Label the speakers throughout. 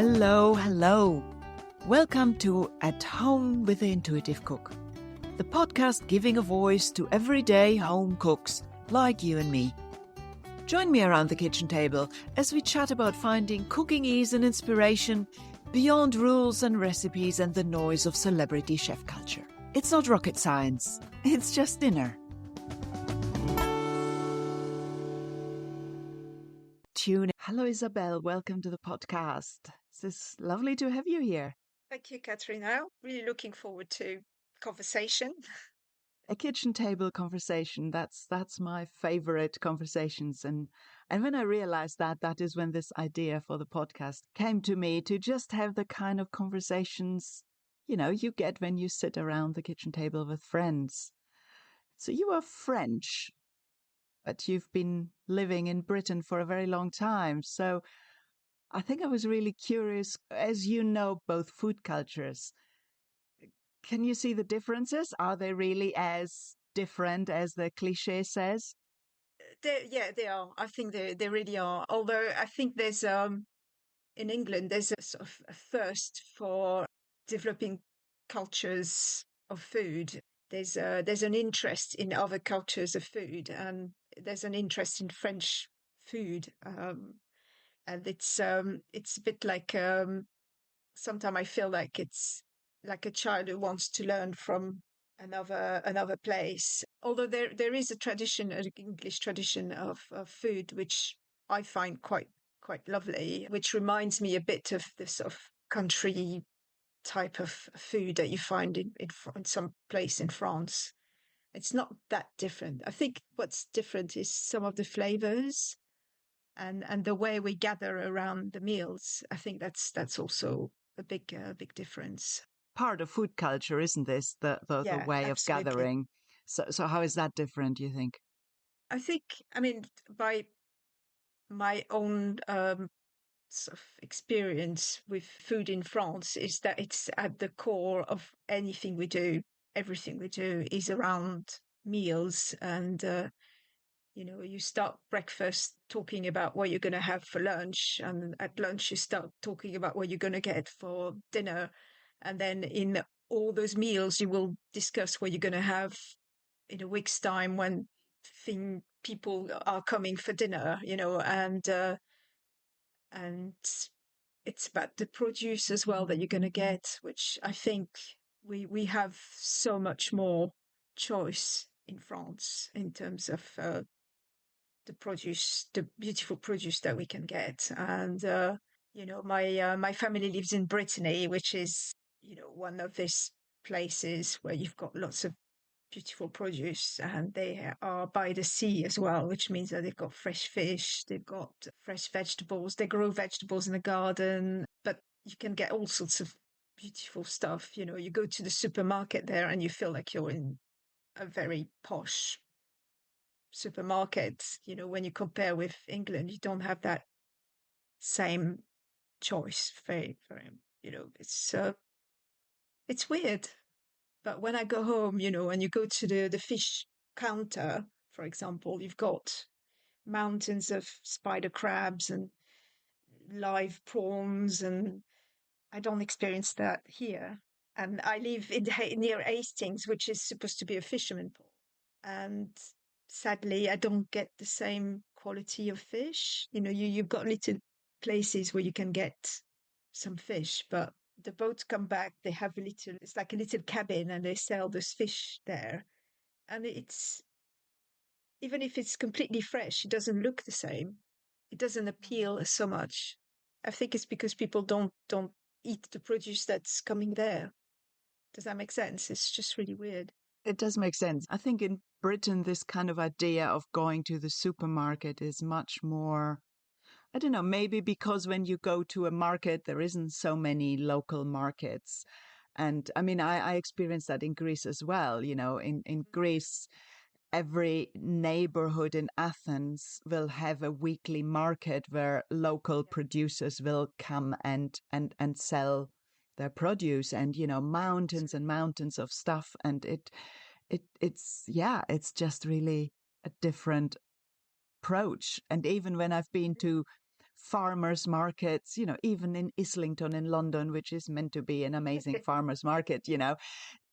Speaker 1: Hello, hello. Welcome to At Home with the Intuitive Cook, the podcast giving a voice to everyday home cooks like you and me. Join me around the kitchen table as we chat about finding cooking ease and inspiration beyond rules and recipes and the noise of celebrity chef culture. It's not rocket science, it's just dinner. Tune. Hello, Isabelle. Welcome to the podcast. It's lovely to have you here.
Speaker 2: Thank you, Katrina. Really looking forward to conversation.
Speaker 1: A kitchen table conversation. That's my favorite conversations. And when I realized that is when this idea for the podcast came to me, to just have the kind of conversations, you get when you sit around the kitchen table with friends. So you are French, but you've been living in Britain for a very long time. So I think I was really curious, as you know, both food cultures. Can you see the differences? Are they really as different as the cliche says?
Speaker 2: They are. I think they really are. Although I think there's in England there's a sort of a thirst for developing cultures of food. There's an interest in other cultures of food, and there's an interest in French food. And it's a bit like sometimes I feel like it's like a child who wants to learn from another place. Although there is a tradition, an English tradition of food which I find quite lovely, which reminds me a bit of the sort of country type of food that you find in some place in France. It's not that different. I think what's different is some of the flavors and the way we gather around the meals. I think that's also a big difference.
Speaker 1: Part of food culture, isn't this? The
Speaker 2: Yeah,
Speaker 1: way of
Speaker 2: absolutely.
Speaker 1: gathering. So how is that different, do you think?
Speaker 2: I mean, by my own sort of experience with food in France, is that it's at the core of anything we do. Everything we do is around meals, and you start breakfast talking about what you're going to have for lunch, and at lunch you start talking about what you're going to get for dinner, and then in all those meals you will discuss what you're going to have in a week's time when people are coming for dinner, and it's about the produce as well that you're going to get, which I think we have so much more choice in France in terms of the produce, the beautiful produce that we can get. And my family lives in Brittany, which is one of these places where you've got lots of beautiful produce, and they are by the sea as well, which means that they've got fresh fish, they've got fresh vegetables, they grow vegetables in the garden, but you can get all sorts of beautiful stuff. You go to the supermarket there and you feel like you're in a very posh supermarket. When you compare with England, you don't have that same choice. Very, very, it's weird. But when I go home, and you go to the fish counter, for example, you've got mountains of spider crabs and live prawns, and I don't experience that here. And I live near Hastings, which is supposed to be a fisherman port. And sadly, I don't get the same quality of fish. You've got little places where you can get some fish, but the boats come back, they have it's like a little cabin and they sell this fish there. And it's, even if it's completely fresh, it doesn't look the same. It doesn't appeal so much. I think it's because people don't eat the produce that's coming there. Does that make sense? It's just really weird.
Speaker 1: It does make sense. I think in Britain, this kind of idea of going to the supermarket is much more, I don't know, maybe because when you go to a market, there isn't so many local markets. And I mean, I experienced that in Greece as well. In Greece, every neighborhood in Athens will have a weekly market where local producers will come and sell their produce, and mountains and mountains of stuff. And it's just really a different approach. And even when I've been to farmers markets, even in Islington in London, which is meant to be an amazing farmers market,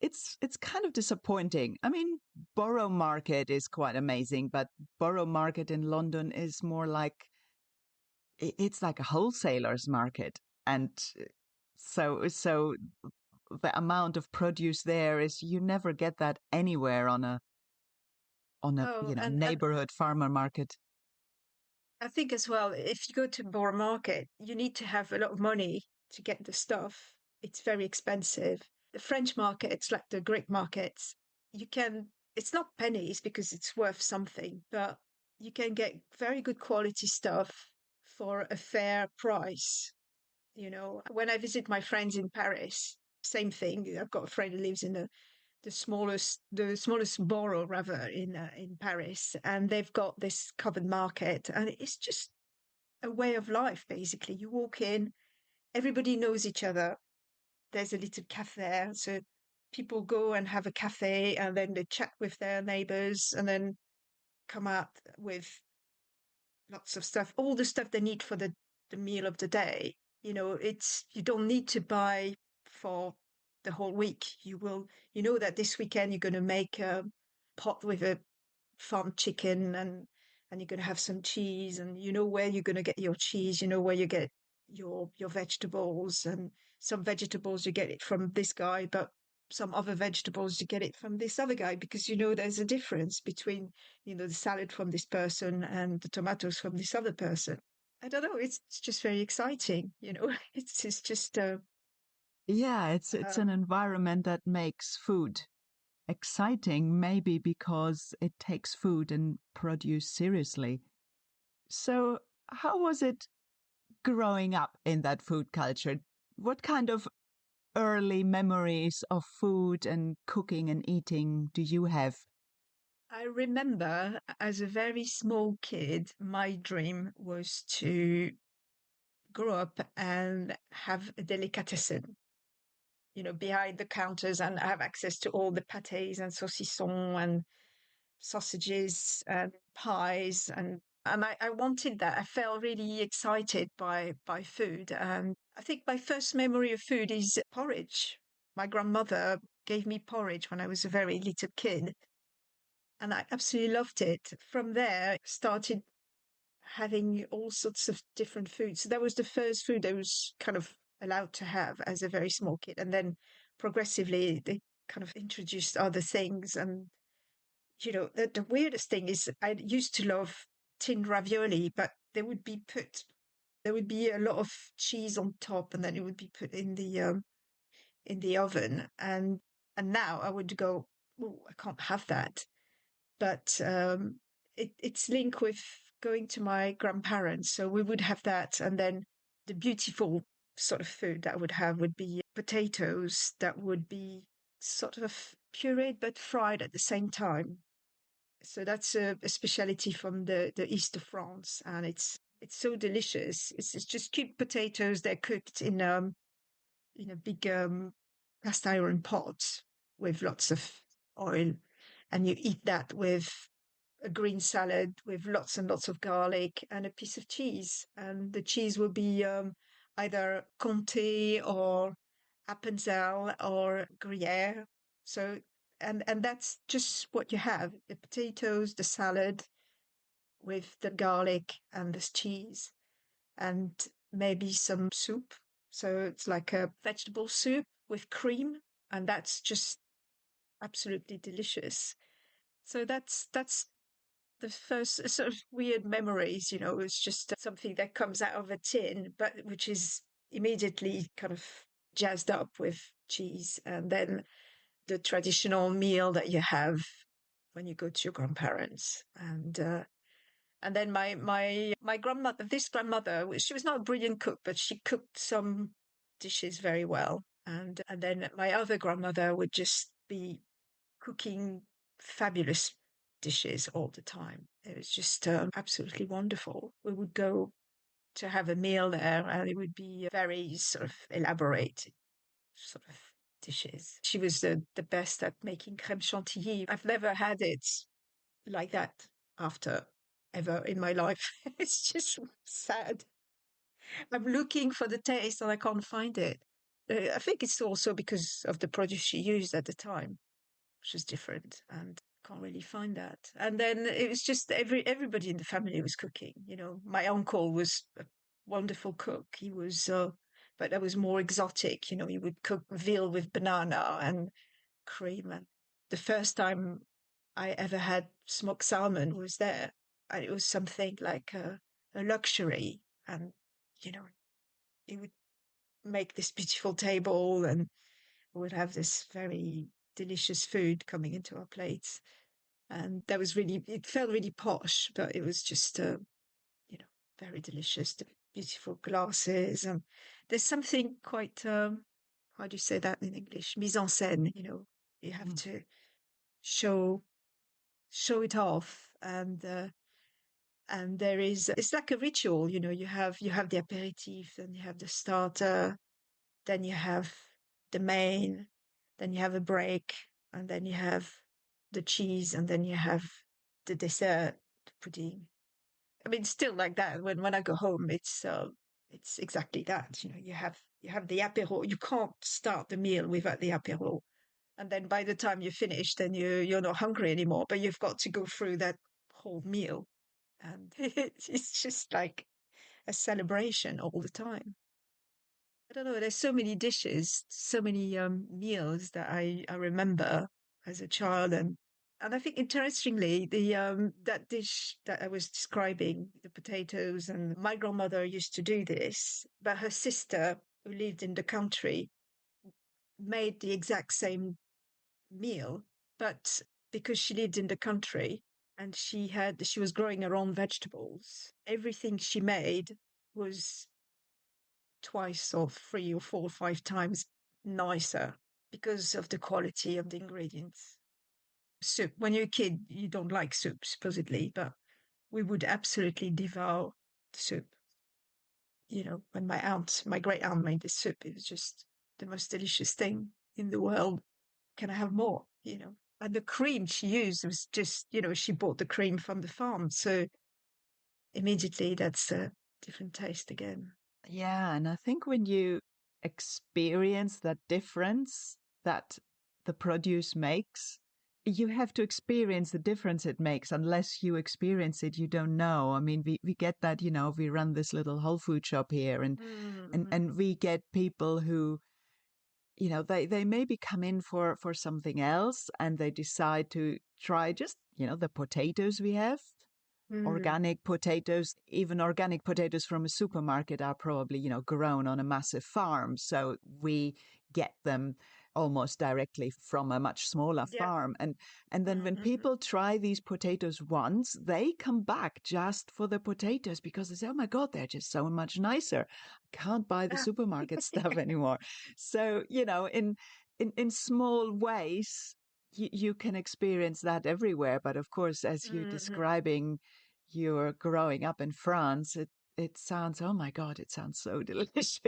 Speaker 1: it's kind of disappointing. I mean, Borough Market is quite amazing, but Borough Market in London is more like it's like a wholesaler's market, and so the amount of produce there is you never get that anywhere on a
Speaker 2: Oh, and
Speaker 1: neighborhood farmer market.
Speaker 2: I think as well, if you go to Borough Market, you need to have a lot of money to get the stuff. It's very expensive. The French markets, like the Greek markets, you can, it's not pennies because it's worth something, but you can get very good quality stuff for a fair price. When I visit my friends in Paris, same thing. I've got a friend who lives in the smallest borough rather in Paris, and they've got this covered market, and it's just a way of life. Basically, you walk in, everybody knows each other. There's a little cafe, so people go and have a cafe, and then they chat with their neighbors, and then come out with lots of stuff, all the stuff they need for the meal of the day. It's you don't need to buy for the whole week. You know that this weekend you're going to make a pot with a farm chicken, and you're going to have some cheese, and you know where you're going to get your cheese, you know where you get your vegetables, and some vegetables you get it from this guy, but some other vegetables you get it from this other guy, because there's a difference between the salad from this person and the tomatoes from this other person. I don't know, it's just very exciting. It's just
Speaker 1: Yeah, it's an
Speaker 2: um
Speaker 1: environment that makes food exciting, maybe because it takes food and produce seriously. So, how was it growing up in that food culture? What kind of early memories of food and cooking and eating do you have?
Speaker 2: I remember as a very small kid, my dream was to grow up and have a delicatessen, behind the counters, and have access to all the pâtés and saucissons and sausages and pies, and I wanted that. I felt really excited by food. And I think my first memory of food is porridge. My grandmother gave me porridge when I was a very little kid, and I absolutely loved it. From there, I started having all sorts of different foods. So that was the first food I was kind of allowed to have as a very small kid. And then progressively, they kind of introduced other things. And, the weirdest thing is I used to love tinned ravioli, but there would be a lot of cheese on top, and then it would be put in the oven. And now I would go, oh, I can't have that. But it's linked with going to my grandparents. So we would have that. And then the beautiful sort of food that I would have would be potatoes that would be sort of pureed but fried at the same time. So that's a speciality from the east of France, and it's so delicious. It's just cubed potatoes. They're cooked in a big cast iron pot with lots of oil, and you eat that with a green salad with lots and lots of garlic and a piece of cheese. And the cheese will be either Comté or Appenzell or Gruyere. So, and that's just what you have: the potatoes, the salad with the garlic and the cheese, and maybe some soup. So it's like a vegetable soup with cream, and that's just absolutely delicious. So that's the first sort of weird memories. It's just something that comes out of a tin, but which is immediately kind of jazzed up with cheese, and then the traditional meal that you have when you go to your grandparents. And then my grandmother, this grandmother, she was not a brilliant cook, but she cooked some dishes very well. And then my other grandmother would just be cooking fabulous dishes all the time. It was just absolutely wonderful. We would go to have a meal there, and it would be very sort of elaborate sort of dishes. She was the best at making crème chantilly. I've never had it like that after ever in my life. It's just sad. I'm looking for the taste and I can't find it. I think it's also because of the produce she used at the time, which is different, and can't really find that. And then it was just everybody in the family was cooking. You know, my uncle was a wonderful cook. He was, but that was more exotic. You know, he would cook veal with banana and cream. And the first time I ever had smoked salmon was there, and it was something like a luxury. And you know, he would make this beautiful table, and we would have this very delicious food coming into our plates. And that was really, it felt really posh, but it was just, you know, very delicious. The beautiful glasses. There's something quite, how do you say that in English? Mise en scène, you know, you have
Speaker 1: Mm,
Speaker 2: to show show it off. And there is, it's like a ritual, you know, you have the aperitif, then you have the starter, then you have the main, then you have a break, and then you have the cheese, and then you have the dessert, the pudding. I mean, still like that. When I go home, it's exactly that. You know, you have the apéro. You can't start the meal without the apéro, and then by the time you finish, then you're not hungry anymore. But you've got to go through that whole meal, and it's just like a celebration all the time. I don't know. There's so many dishes, so many meals that I remember as a child, and I think interestingly, the that dish that I was describing, the potatoes, and my grandmother used to do this, but her sister, who lived in the country, made the exact same meal, but because she lived in the country and she was growing her own vegetables, everything she made was twice or three or four or five times nicer because of the quality of the ingredients. Soup. When you're a kid, you don't like soup, supposedly, but we would absolutely devour the soup. You know, when my great aunt made this soup, it was just the most delicious thing in the world. Can I have more? You know, and the cream she used was just, you know, she bought the cream from the farm. So immediately that's a different taste again.
Speaker 1: yeah, and I think when you experience that difference that the produce makes, you have to experience the difference it makes. Unless you experience it, you don't know. I mean, we get that, you know, we run this little whole food shop here, and
Speaker 2: Mm-hmm.
Speaker 1: and we get people who, you know, they maybe come in for something else, and they decide to try just, you know, the potatoes we have.
Speaker 2: Mm.
Speaker 1: Organic potatoes, even organic potatoes from a supermarket, are probably, you know, grown on a massive farm. So we get them almost directly from a much smaller
Speaker 2: Yeah.
Speaker 1: farm. And then when
Speaker 2: Mm-hmm.
Speaker 1: people try these potatoes once, they come back just for the potatoes because they say, oh my God, they're just so much nicer. I can't buy the
Speaker 2: Ah.
Speaker 1: supermarket stuff anymore. So, you know, in small ways, you can experience that everywhere. But of course, as you're
Speaker 2: Mm-hmm.
Speaker 1: describing, you're growing up in France, it sounds, oh my God, it sounds so delicious.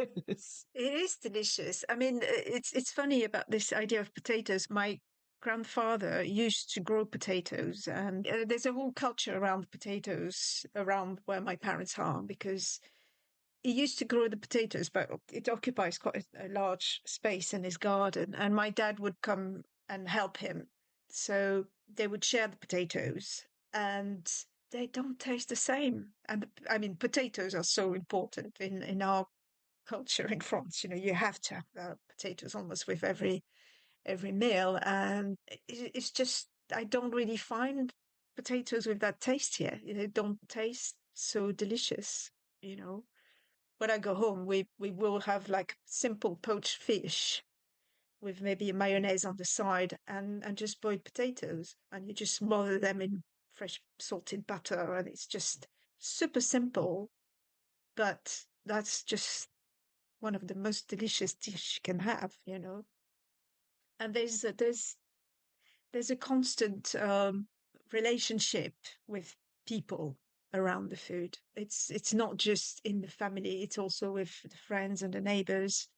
Speaker 2: It is delicious. I mean, it's funny about this idea of potatoes. My grandfather used to grow potatoes, and there's a whole culture around potatoes around where my parents are because he used to grow the potatoes, but it occupies quite a large space in his garden. And my dad would come and help him, so they would share the potatoes, and they don't taste the same. And I mean, potatoes are so important in our culture in France. You know, you have to have potatoes almost with every meal, and it's just I don't really find potatoes with that taste here. You know, they don't taste so delicious. You know, when I go home, we will have like simple poached fish with maybe a mayonnaise on the side and just boiled potatoes, and you just smother them in fresh salted butter, and it's just super simple, but that's just one of the most delicious dish you can have, you know. And there's a constant relationship with people around the food. It's not just in the family; it's also with the friends and the neighbors.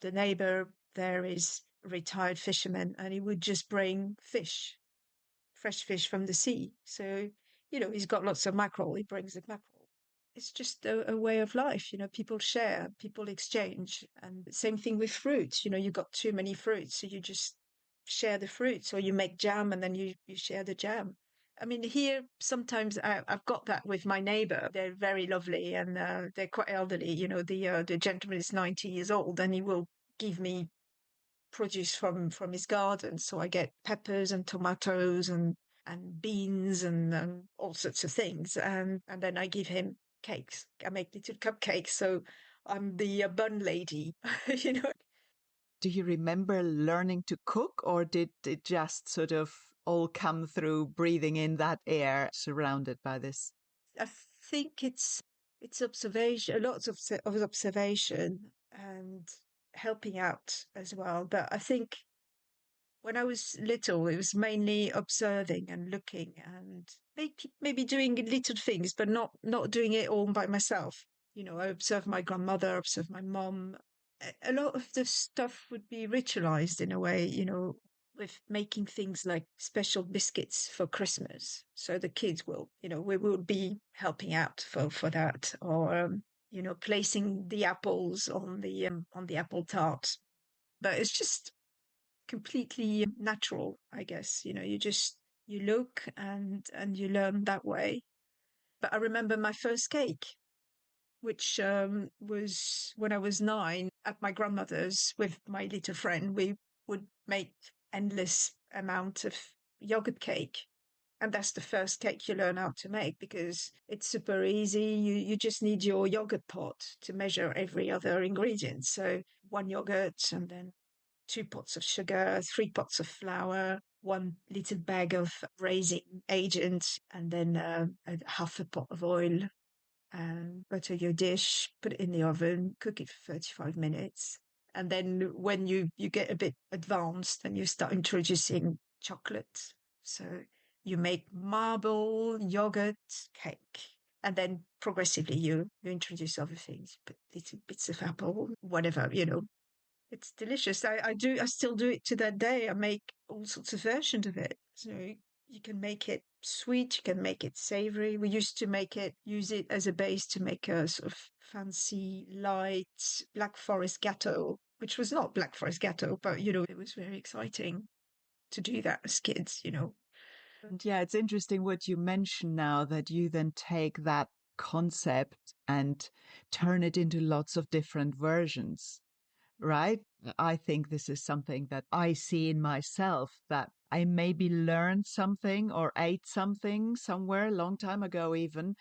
Speaker 2: The neighbor there is a retired fisherman, and he would just bring fish, fresh fish from the sea. So you know he's got lots of mackerel. He brings the mackerel. it's just a way of life. People share, people exchange. And same thing with fruits. You got too many fruits, so you just share the fruits, or you make jam and then you share the jam. I mean, here sometimes I've got that with my neighbor. They're very lovely and they're quite elderly. The gentleman is 90 years old and he will give me produce from his garden. So I get peppers and tomatoes and beans and all sorts of things. And then I give him cakes. I make little cupcakes. So I'm the bun lady, you know.
Speaker 1: Do you remember learning to cook, or did it just sort of all come through breathing in that air surrounded by this?
Speaker 2: I think it's observation, lots of observation and helping out as well. But I think when I was little, it was mainly observing and looking and maybe doing little things, but not doing it all by myself. I observed my grandmother, observed my mom. A lot of the stuff would be ritualized in a way, with making things like special biscuits for Christmas. So the kids we will be helping out for that, or placing the apples on the apple tart. But it's just completely natural, I guess. You look and you learn that way. But I remember my first cake, which was when I was 9 at my grandmother's with my little friend. We would make endless amount of yogurt cake. And that's the first cake you learn how to make because it's super easy. You just need your yogurt pot to measure every other ingredient. So one yogurt and then 2 pots of sugar, 3 pots of flour, one little bag of raising agent, and then a half a pot of oil. And butter your dish, put it in the oven, cook it for 35 minutes. And then when you get a bit advanced, then you start introducing chocolate. So you make marble yogurt cake. And then progressively you introduce other things, put little bits of apple, whatever. It's delicious. I still do it to that day. I make all sorts of versions of it. So you can make it sweet, you can make it savory. We used to use it as a base to make a sort of fancy, light Black Forest gâteau, which was not Black Forest gâteau, but it was very exciting to do that as kids.
Speaker 1: And yeah, it's interesting what you mention now that you then take that concept and turn it into lots of different versions, right? I think this is something that I see in myself, that I maybe learned something or ate something somewhere a long time ago, even.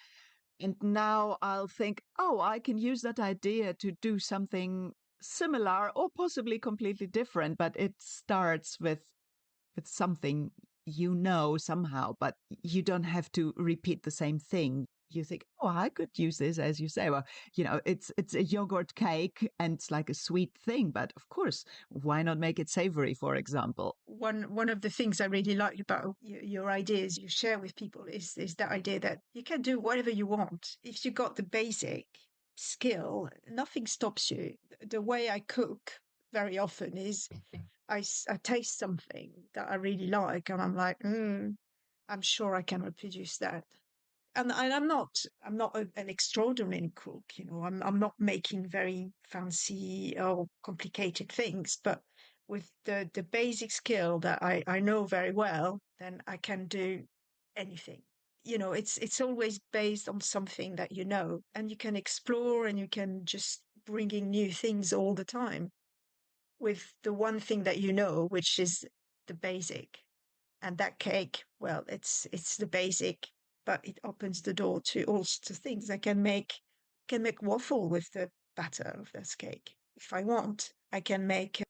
Speaker 1: And now I'll think, oh, I can use that idea to do something similar or possibly completely different. But it starts with something somehow, but you don't have to repeat the same thing. You think, oh, I could use this, as you say. Well, it's a yogurt cake and it's like a sweet thing, but of course, why not make it savory, for example?
Speaker 2: One of the things I really like about your ideas you share with people is that idea that you can do whatever you want if you got the basic skill. Nothing stops you. The way I cook very often is I taste something that I really like, and I'm like, I'm sure I can reproduce that. And I'm not an extraordinary cook. I'm not making very fancy or complicated things, but with the basic skill that I know very well, then I can do anything. It's always based on something that and you can explore and you can just bring in new things all the time with the one thing that which is the basic. And that cake, well, it's the basic, but it opens the door to all sorts of things. I can make waffle with the batter of this cake if I want. I can make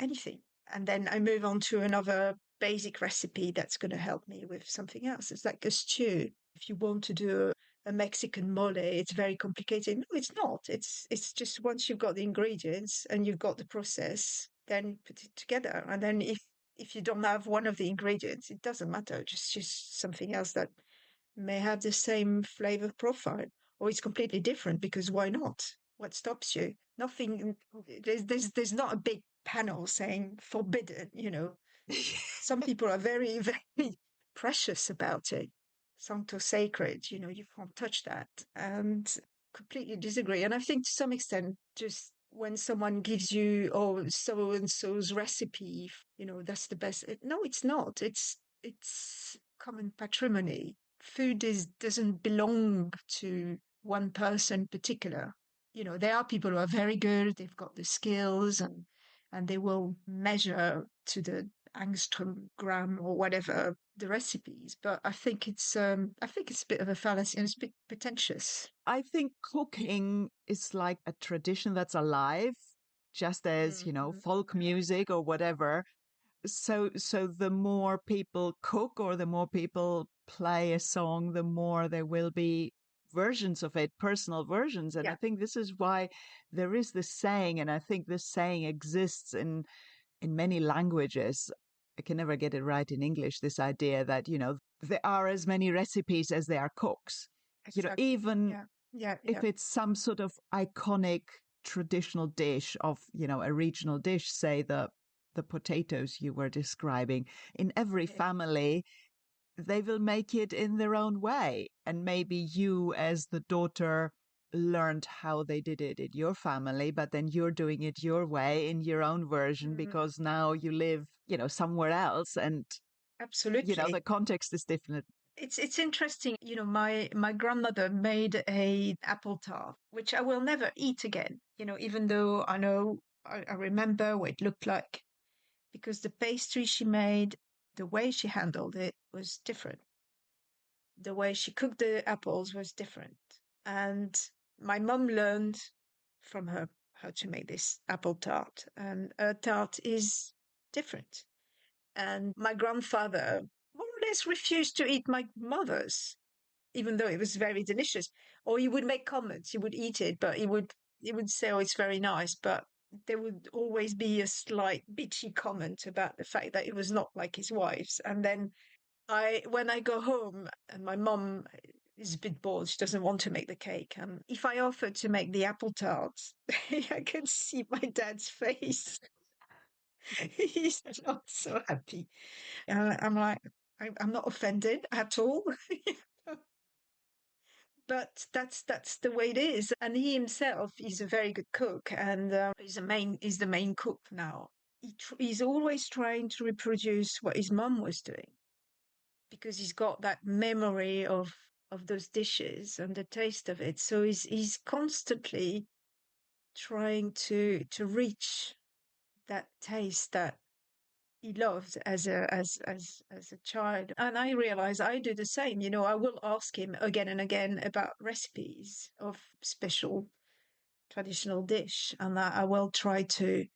Speaker 2: anything, and then I move on to another basic recipe that's going to help me with something else. It's like a stew. If you want to do a Mexican mole, it's very complicated. No, it's not. It's just once you've got the ingredients and you've got the process, then put it together. And then if you don't have one of the ingredients, it doesn't matter. Just something else that may have the same flavor profile, or it's completely different because why not? What stops you? Nothing. There's not a big panel saying forbidden. Some people are very very precious about it. sancto sacred, you can't touch that. And completely disagree. And I think to some extent, just when someone gives you, oh, so and so's recipe, that's the best. No, it's not. It's common patrimony. Food is doesn't belong to one person in particular. There are people who are very good, they've got the skills, and they will measure to the angstrom gram or whatever the recipes. But I think it's a bit of a fallacy and it's a bit pretentious.
Speaker 1: I think cooking is like a tradition that's alive, just as,
Speaker 2: Mm-hmm.
Speaker 1: folk music or whatever. So the more people cook or the more people play a song, the more there will be versions of it, personal versions. And I
Speaker 2: Yeah,
Speaker 1: think this is why there is this saying, and I think this saying exists in many languages. I can never get it right in English, this idea that, there are as many recipes as there are cooks.
Speaker 2: exactly.
Speaker 1: Even
Speaker 2: Yeah, yeah,
Speaker 1: if
Speaker 2: yeah.
Speaker 1: it's some sort of iconic traditional dish of, a regional dish, say the potatoes you were describing, in every
Speaker 2: Yeah.
Speaker 1: family, they will make it in their own way. And maybe you, as the daughter, learned how they did it in your family, but then you're doing it your way in your own version
Speaker 2: Mm,
Speaker 1: because now you live, somewhere else. And, the
Speaker 2: absolutely.
Speaker 1: context is different.
Speaker 2: It's interesting. My grandmother made a apple tart, which I will never eat again. Even though I know I remember what it looked like, because the pastry she made, the way she handled it was different. The way she cooked the apples was different. And my mum learned from her how to make this apple tart. And her tart is different. And my grandfather more or less refused to eat my mother's, even though it was very delicious. Or he would make comments. He would eat it, but he would say, "Oh, it's very nice." But there would always be a slight bitchy comment about the fact that it was not like his wife's. And then when I go home and my mum is a bit bored, she doesn't want to make the cake. And if I offer to make the apple tarts, I can see my dad's face. He's not so happy. And I'm like, I'm not offended at all. But that's the way it is. And he himself is a very good cook, and he's the main cook now. He's always trying to reproduce what his mum was doing, because he's got that memory of those dishes and the taste of it. So he's constantly trying to reach that taste that he loved as a child. And I realize I do the same. I will ask him again and again about recipes of special traditional dish, and I will try to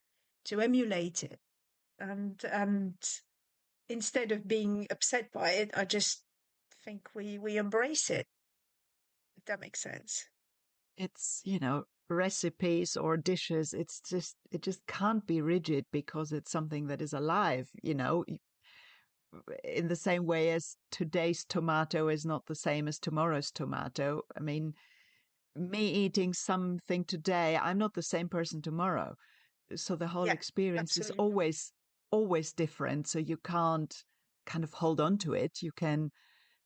Speaker 2: emulate it. And instead of being upset by it, I just think we embrace it, if that makes sense.
Speaker 1: It's, recipes or dishes. It just can't be rigid because it's something that is alive, in the same way as today's tomato is not the same as tomorrow's tomato. I mean, me eating something today, I'm not the same person tomorrow. So the whole
Speaker 2: Yeah,
Speaker 1: experience is
Speaker 2: absolutely.
Speaker 1: always different. So you can't kind of hold on to it. You can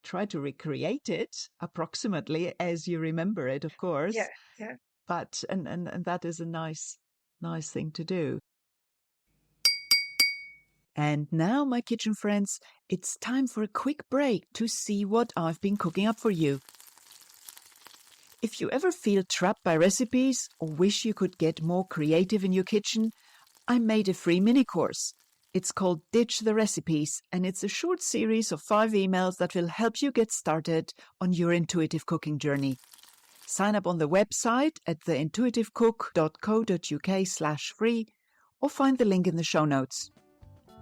Speaker 1: try to recreate it approximately as you remember it, of
Speaker 2: Yeah,
Speaker 1: course.
Speaker 2: yeah.
Speaker 1: But and that is a nice thing to do. And now, my kitchen friends, it's time for a quick break to see what I've been cooking up for you. If you ever feel trapped by recipes or wish you could get more creative in your kitchen, I made a free mini course. It's called Ditch the Recipes, and it's a short series of 5 emails that will help you get started on your intuitive cooking journey. Sign up on the website at theintuitivecook.co.uk/free or find the link in the show notes.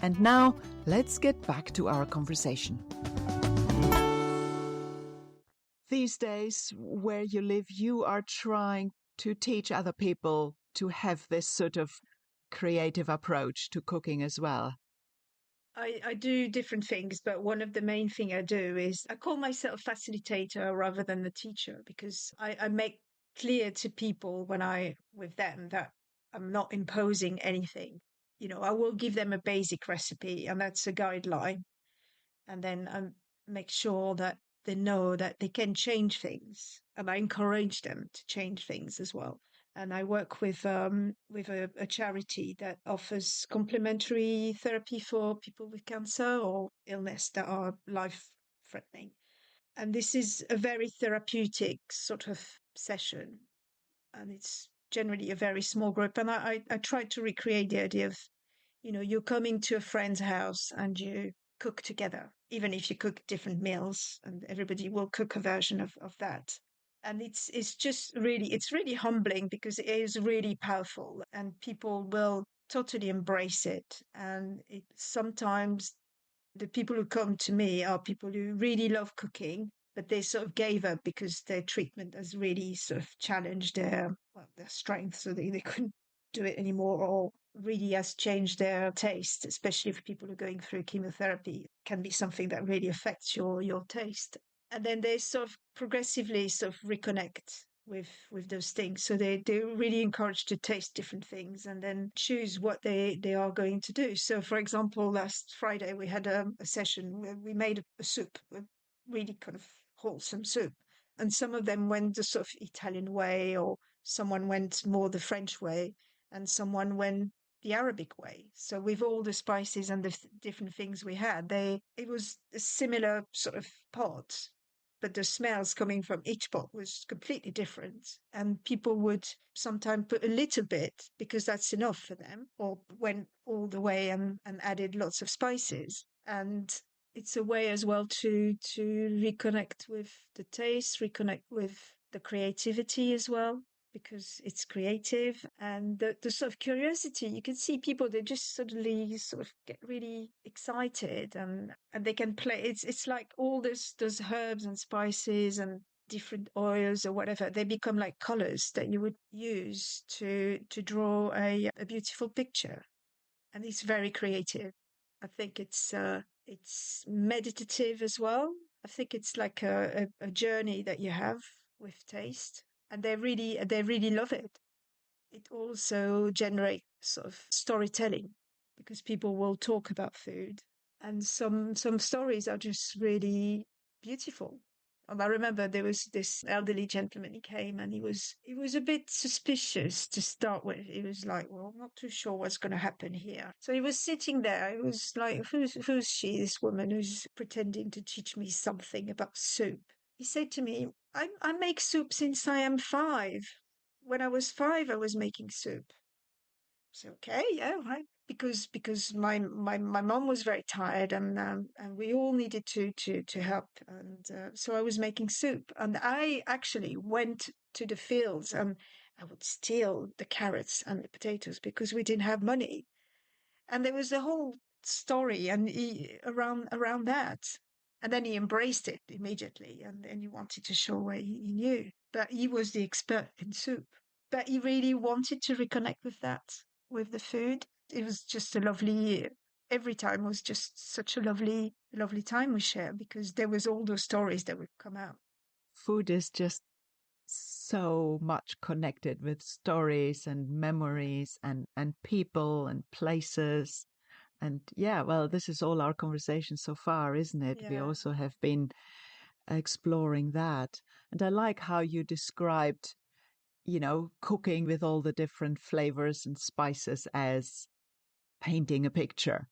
Speaker 1: And now, let's get back to our conversation. These days, where you live, you are trying to teach other people to have this sort of creative approach to cooking as well.
Speaker 2: I do different things, but one of the main thing I do is I call myself facilitator rather than the teacher, because I make clear to people when I with them that I'm not imposing anything. I will give them a basic recipe, and that's a guideline, and then I make sure that they know that they can change things, and I encourage them to change things as well. And I work with a charity that offers complementary therapy for people with cancer or illness that are life threatening. And this is a very therapeutic sort of session, and it's generally a very small group. And I tried to recreate the idea of, you're coming to a friend's house and you cook together, even if you cook different meals, and everybody will cook a version of that. And it's just really, it's really humbling because it is really powerful and people will totally embrace it. And it sometimes the people who come to me are people who really love cooking, but they sort of gave up because their treatment has really sort of challenged their strength, so they couldn't do it anymore, or really has changed their taste, especially for people who are going through chemotherapy. It can be something that really affects your taste. And then they sort of progressively sort of reconnect with those things. So they're really encouraged to taste different things and then choose what they are going to do. So for example, last Friday we had a session where we made a soup, a really kind of wholesome soup. And some of them went the sort of Italian way, or someone went more the French way, and someone went the Arabic way. So with all the spices and the different things we had, it was a similar sort of pot, but the smells coming from each pot was completely different. And people would sometimes put a little bit because that's enough for them, or went all the way and added lots of spices. And it's a way as well to reconnect with the taste, reconnect with the creativity as well, because it's creative, and the sort of curiosity. You can see people, they just suddenly sort of get really excited, and they can play. It's like all this those herbs and spices and different oils or whatever, they become like colors that you would use to draw a beautiful picture. And it's very creative. I think it's meditative as well. I think it's like a journey that you have with taste, and they really love it. It also generates sort of storytelling because people will talk about food, and some stories are just really beautiful. And I remember there was this elderly gentleman. He came and he was a bit suspicious to start with. He was like, "Well, I'm not too sure what's going to happen here." So he was sitting there. He was like, "Who's she? This woman who's pretending to teach me something about soup?" He said to me, I make soup since I am 5. When I was 5, I was making soup." So okay, yeah, right. Because my mom was very tired, and we all needed to help, and so I was making soup, and I actually went to the fields and I would steal the carrots and the potatoes because we didn't have money, and there was a whole story and around that. And then he embraced it immediately, and then he wanted to show where he knew that he was the expert in soup. But he really wanted to reconnect with that, with the food. It was just a lovely. Every time was just such a lovely time we shared because there was all those stories that would come out.
Speaker 1: Food is just so much connected with stories and memories and people and places. And yeah, well, this is all our conversation so far, isn't it? We
Speaker 2: Yeah,
Speaker 1: also have been exploring that. And I like how you described, cooking with all the different flavors and spices as painting a picture,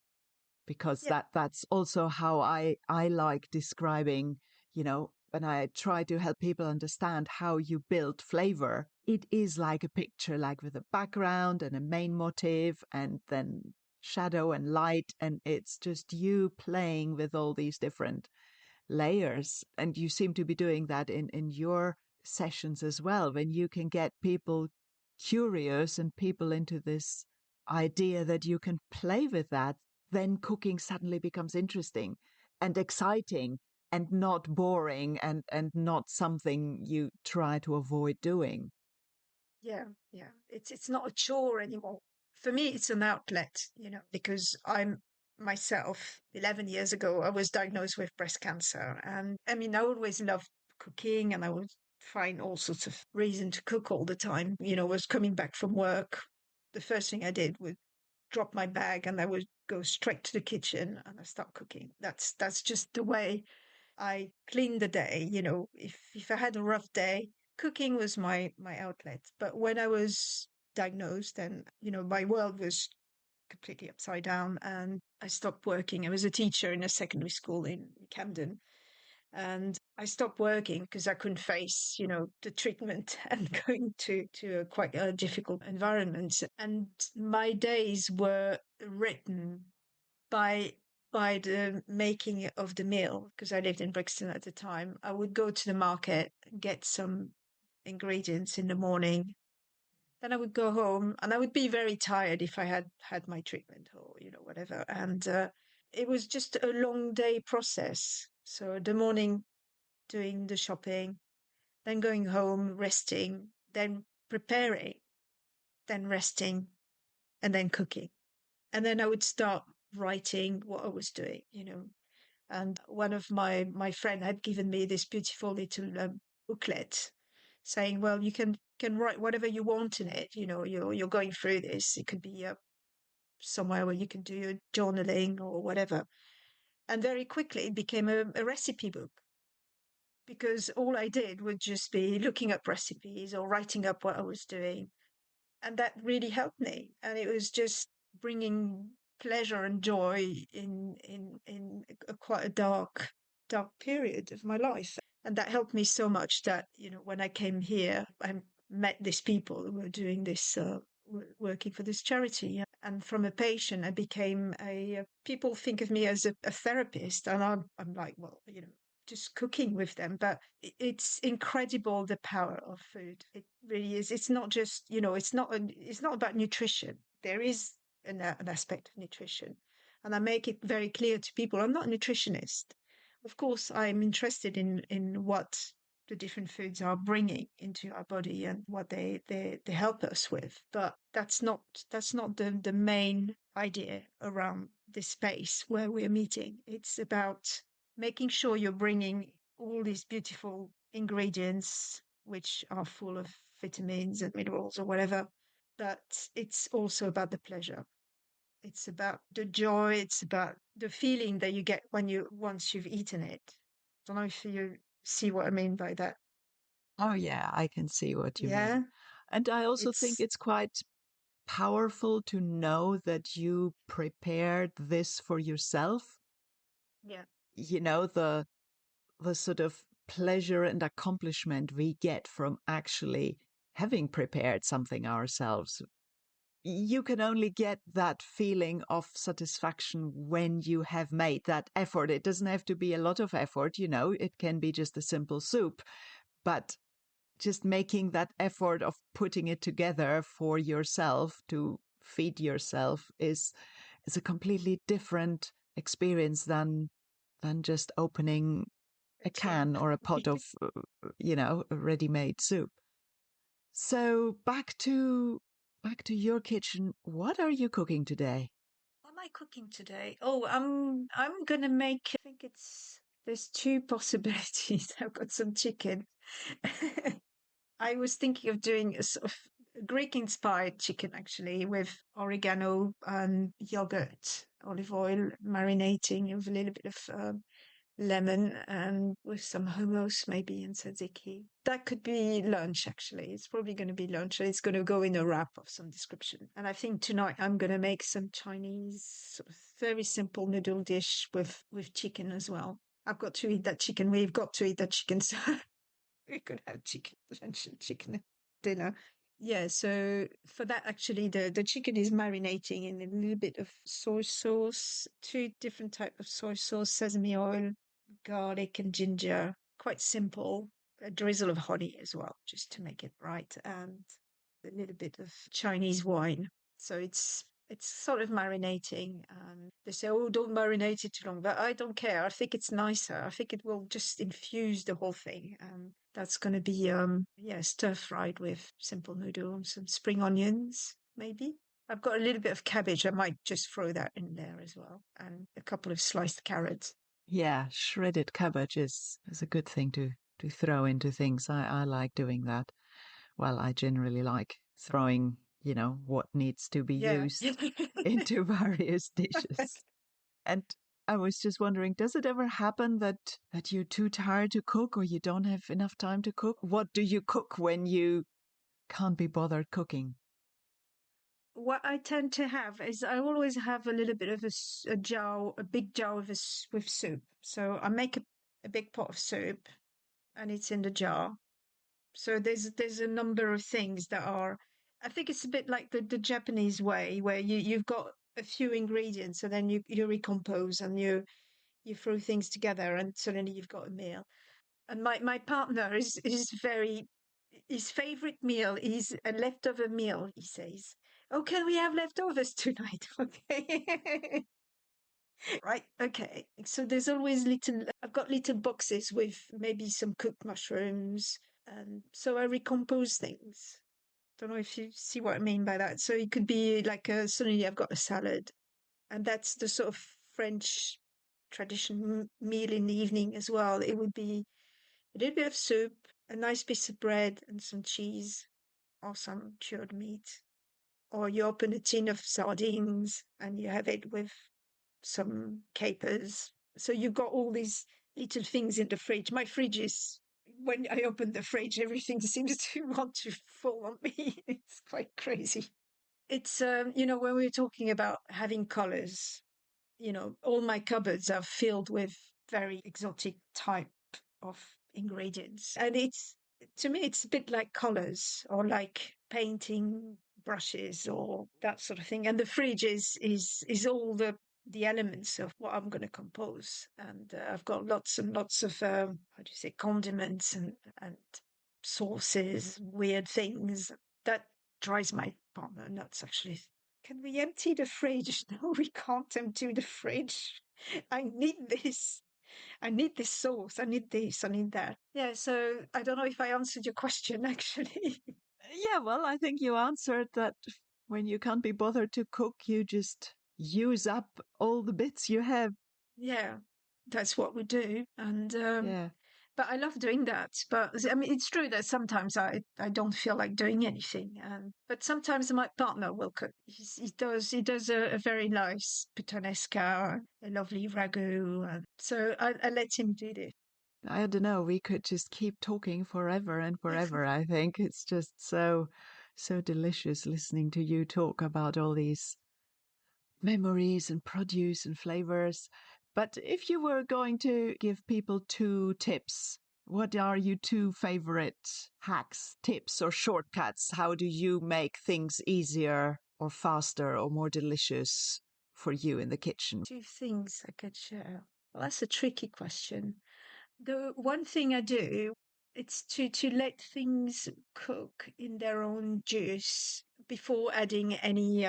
Speaker 1: because
Speaker 2: yeah,
Speaker 1: that's also how I like describing, when I try to help people understand how you build flavor. It is like a picture, like with a background and a main motif and then shadow and light, and it's just you playing with all these different layers. And you seem to be doing that in your sessions as well, when you can get people curious and people into this idea that you can play with that, then cooking suddenly becomes interesting and exciting and not boring and not something you try to avoid doing.
Speaker 2: yeah, yeah. It's not a chore anymore. For me, it's an outlet, because I'm myself, 11 years ago, I was diagnosed with breast cancer. And I mean, I always loved cooking and I would find all sorts of reason to cook all the time. I was coming back from work. The first thing I did was drop my bag and I would go straight to the kitchen and I start cooking. That's just the way. I cleaned the day, if I had a rough day, cooking was my outlet. But when I was diagnosed and, my world was completely upside down and I stopped working. I was a teacher in a secondary school in Camden. And I stopped working because I couldn't face, the treatment and going to a quite a difficult environment. And my days were written by by the making of the meal because I lived in Brixton at the time. I would go to the market, get some ingredients in the morning. Then I would go home and I would be very tired if I had had my treatment or, whatever. And it was just a long day process. So the morning doing the shopping, then going home, resting, then preparing, then resting, and then cooking. And then I would start writing what I was doing. And one of my friend had given me this beautiful little booklet saying, well, you can write whatever you want in it. You're going through this. It could be somewhere where you can do your journaling or whatever. And very quickly it became a recipe book because all I did would just be looking up recipes or writing up what I was doing. And that really helped me. And it was just bringing pleasure and joy in quite a dark period of my life. And that helped me so much that, when I came here, I met these people who were doing this, working for this charity. And from a patient, I became people think of me as a therapist. And I'm like, well, just cooking with them. But it's incredible the power of food. It really is. It's not just, it's not about nutrition. There is an aspect of nutrition. And I make it very clear to people I'm not a nutritionist. Of course, I'm interested in what the different foods are bringing into our body and what they help us with. But that's not the main idea around this space where we're meeting. It's about making sure you're bringing all these beautiful ingredients, which are full of vitamins and minerals or whatever. But it's also about the pleasure. It's about the joy. It's about the feeling that you get once you've eaten it. Don't know if you see what I mean by that.
Speaker 1: Oh, yeah, I can see what you mean.
Speaker 2: Yeah,
Speaker 1: And I also think
Speaker 2: it's
Speaker 1: it's quite powerful to know that you prepared this for yourself.
Speaker 2: yeah,
Speaker 1: The sort of pleasure and accomplishment we get from actually having prepared something ourselves. You can only get that feeling of satisfaction when you have made that effort. It doesn't have to be a lot of effort, it can be just a simple soup, but just making that effort of putting it together for yourself to feed yourself is a completely different experience than just opening
Speaker 2: a
Speaker 1: a
Speaker 2: tin.
Speaker 1: can or a pot of a ready-made soup. So back to your kitchen. What are you cooking today?
Speaker 2: What am I cooking today? Oh, I'm gonna make. I think there's two possibilities. I've got some chicken. I was thinking of doing a sort of Greek-inspired chicken actually with oregano and yogurt, olive oil, marinating with a little bit of lemon and with some hummus maybe and tzatziki. That could be lunch actually. It's probably going to be lunch. It's going to go in a wrap of some description. And I think tonight I'm going to make some Chinese sort of very simple noodle dish with chicken as well. I've got to eat that chicken. We've got to eat that chicken. So we could have chicken lunch and chicken dinner. Yeah, so for that, actually, the chicken is marinating in a little bit of soy sauce, two different type of soy sauce, sesame oil, garlic and ginger. Quite simple. A drizzle of honey as well, just to make it right, and a little bit of Chinese wine. So it's sort of marinating. And they say, oh, don't marinate it too long, but I don't care. I think it's nicer. I think it will just infuse the whole thing. That's going to be yeah, stir fried with simple noodle and some spring onions, maybe. I've got a little bit of cabbage. I might just throw that in there as well, and a couple of sliced carrots.
Speaker 1: Yeah, shredded cabbage is a good thing to throw into things. I like doing that. Well, I generally like throwing, what needs to be
Speaker 2: Yeah.
Speaker 1: used into various dishes. And I was just wondering, does it ever happen that you're too tired to cook or you don't have enough time to cook? What do you cook when you can't be bothered cooking?
Speaker 2: What I tend to have is I always have a little bit of a jar, a big jar with soup. So I make a big pot of soup and it's in the jar. So there's a number of things that are, I think it's a bit like the Japanese way where you've got a few ingredients and then you recompose and you throw things together and suddenly you've got a meal. And my partner is very, his favorite meal is a leftover meal, he says. Oh, can we have leftovers tonight? Okay. Right. Okay. So there's always I've got little boxes with maybe some cooked mushrooms. And so I recompose things. Don't know if you see what I mean by that. So it could be like suddenly I've got a salad, and that's the sort of French tradition meal in the evening as well. It would be a little bit of soup, a nice piece of bread, and some cheese or some cured meat. Or you open a tin of sardines and you have it with some capers. So you've got all these little things in the fridge. My fridge is, when I open the fridge, everything seems to want to fall on me. It's quite crazy. It's, when we were talking about having colors, all my cupboards are filled with very exotic type of ingredients. And to me, it's a bit like colors or like painting brushes or that sort of thing. And the fridge is all the elements of what I'm going to compose. And I've got lots and lots of, how do you say, condiments and sauces, weird things. That drives my partner nuts, actually. Can we empty the fridge? No, we can't empty the fridge. I need this. I need this sauce. I need this. I need that. Yeah, so I don't know if I answered your question, actually.
Speaker 1: Yeah, well, I think you answered that when you can't be bothered to cook, you just use up all the bits you have.
Speaker 2: Yeah, that's what we do. And
Speaker 1: Yeah.
Speaker 2: but I love doing that. But I mean, it's true that sometimes I don't feel like doing anything. But sometimes my partner will cook. He does a very nice puttanesca, a lovely ragu. So I let him do this.
Speaker 1: I don't know, we could just keep talking forever and forever. I think it's just so delicious listening to you talk about all these memories and produce and flavors. But if you were going to give people two tips, what are your two favorite hacks, tips, or shortcuts? How do you make things easier or faster or more delicious for you in the kitchen?
Speaker 2: Two things I could share. Well, that's a tricky question. The one thing I do, it's to let things cook in their own juice before adding any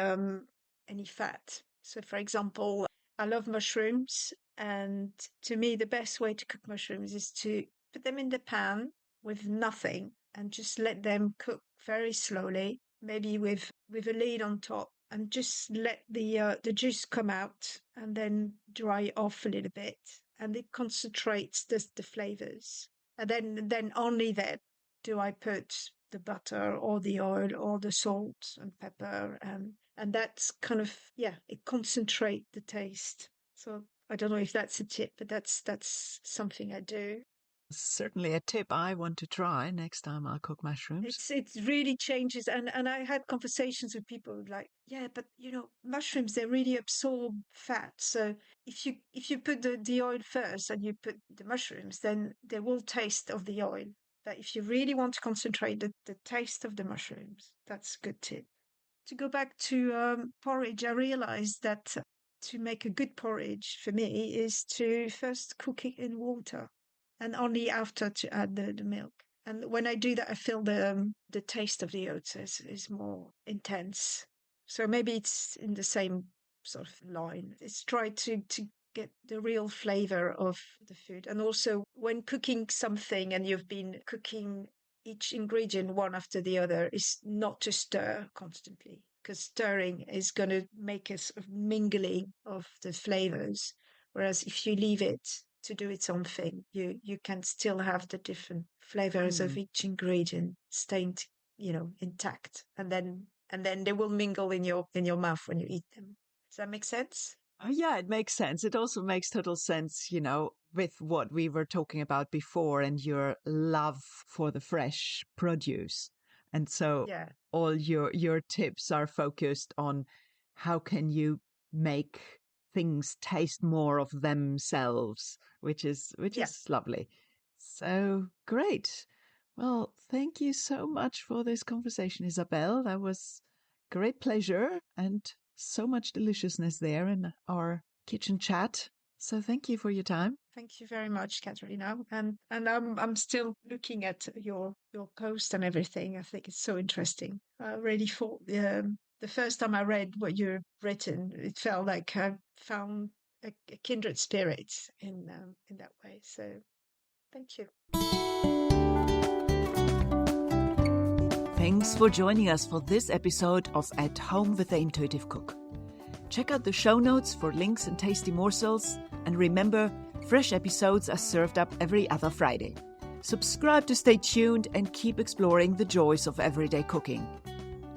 Speaker 2: fat. So for example, I love mushrooms, and to me the best way to cook mushrooms is to put them in the pan with nothing and just let them cook very slowly, maybe with a lid on top, and just let the juice come out and then dry off a little bit, and it concentrates the flavors. And then only then do I put the butter or the oil or the salt and pepper, and that's kind of, yeah, it concentrate the taste. So I don't know if that's a tip, but that's something I do.
Speaker 1: Certainly a tip I want to try next time I'll cook mushrooms.
Speaker 2: It really changes, and I had conversations with people like, yeah, but mushrooms, they really absorb fat. So if you put the oil first and you put the mushrooms, then they will taste of the oil. But if you really want to concentrate the taste of the mushrooms, that's a good tip. To go back to porridge, I realized that to make a good porridge for me is to first cook it in water and only after to add the milk. And when I do that, I feel the taste of the oats is more intense. So maybe it's in the same sort of line. It's try to get the real flavor of the food. And also when cooking something and you've been cooking each ingredient one after the other, is not to stir constantly, because stirring is going to make a sort of mingling of the flavors. Whereas if you leave it to do its own thing, you can still have the different flavors of
Speaker 1: Hmm.
Speaker 2: each ingredient staying, intact, and then they will mingle in your mouth when you eat them. Does that make sense?
Speaker 1: Oh, yeah, it makes sense. It also makes total sense, with what we were talking about before and your love for the fresh produce. And so
Speaker 2: Yeah,
Speaker 1: all your tips are focused on how can you make things taste more of themselves, which
Speaker 2: yeah.
Speaker 1: is lovely. So great. Well, thank you so much for this conversation, Isabelle. That was great pleasure and so much deliciousness there in our kitchen chat. So thank you for your time.
Speaker 2: Thank you very much, Katerina. And I'm still looking at your post and everything. I think it's so interesting. I really thought the first time I read what you've written, it felt like I found a kindred spirit in that way. So thank you.
Speaker 1: Thanks for joining us for this episode of At Home with the Intuitive Cook. Check out the show notes for links and tasty morsels. And remember, fresh episodes are served up every other Friday. Subscribe to stay tuned and keep exploring the joys of everyday cooking.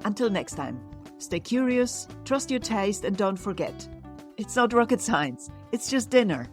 Speaker 1: Until next time, stay curious, trust your taste, and don't forget, it's not rocket science, it's just dinner.